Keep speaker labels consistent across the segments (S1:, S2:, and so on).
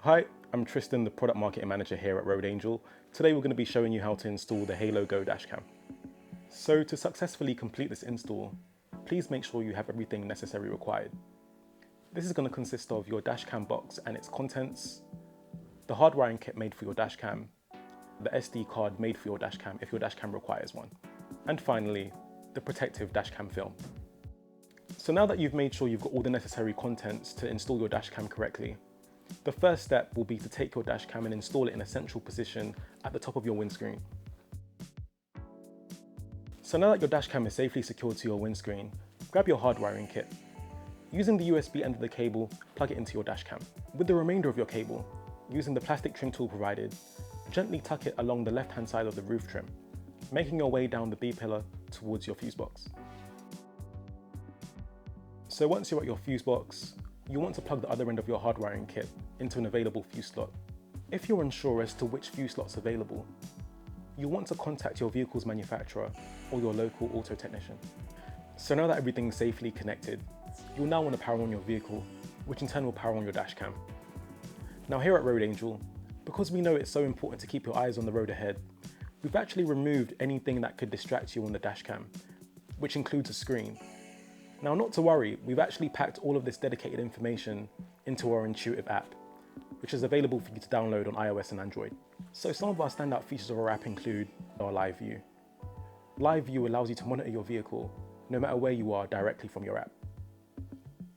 S1: Hi, I'm Tristan, the Product Marketing Manager here at RoadAngel. Today we're going to be showing you how to install the Go Dashcam. So to successfully complete this install, please make sure you have everything necessary required. This is going to consist of your dashcam box and its contents, the hardwiring kit made for your dashcam, the SD card made for your dashcam if your dashcam requires one, and finally, the protective dashcam film. So now that you've made sure you've got all the necessary contents to install your dashcam correctly, the first step will be to take your dashcam and install it in a central position at the top of your windscreen. So now that your dashcam is safely secured to your windscreen, grab your hardwiring kit. Using the USB end of the cable, plug it into your dashcam. With the remainder of your cable, using the plastic trim tool provided, gently tuck it along the left-hand side of the roof trim, making your way down the B-pillar towards your fuse box. So once you're at your fuse box, you want to plug the other end of your hardwiring kit into an available fuse slot. If you're unsure as to which fuse slot's available, you'll want to contact your vehicle's manufacturer or your local auto technician. So now that everything's safely connected, you'll now want to power on your vehicle, which in turn will power on your dashcam. Now here at RoadAngel, because we know it's so important to keep your eyes on the road ahead, we've actually removed anything that could distract you on the dashcam, which includes a screen. Now, not to worry, we've actually packed all of this dedicated information into our intuitive app, which is available for you to download on iOS and Android. So some of our standout features of our app include our live view. Live view allows you to monitor your vehicle no matter where you are directly from your app.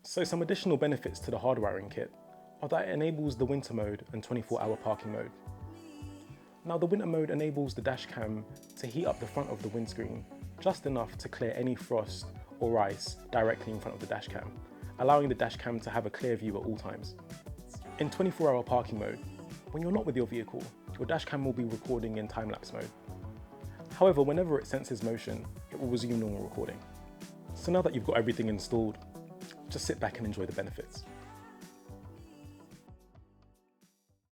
S1: So some additional benefits to the hardwiring kit are that it enables the winter mode and 24-hour parking mode. Now the winter mode enables the dashcam to heat up the front of the windscreen just enough to clear any frost or ice directly in front of the dashcam, allowing the dashcam to have a clear view at all times. In 24-hour parking mode, when you're not with your vehicle, your dashcam will be recording in time-lapse mode. However, whenever it senses motion, it will resume normal recording. So now that you've got everything installed, just sit back and enjoy the benefits.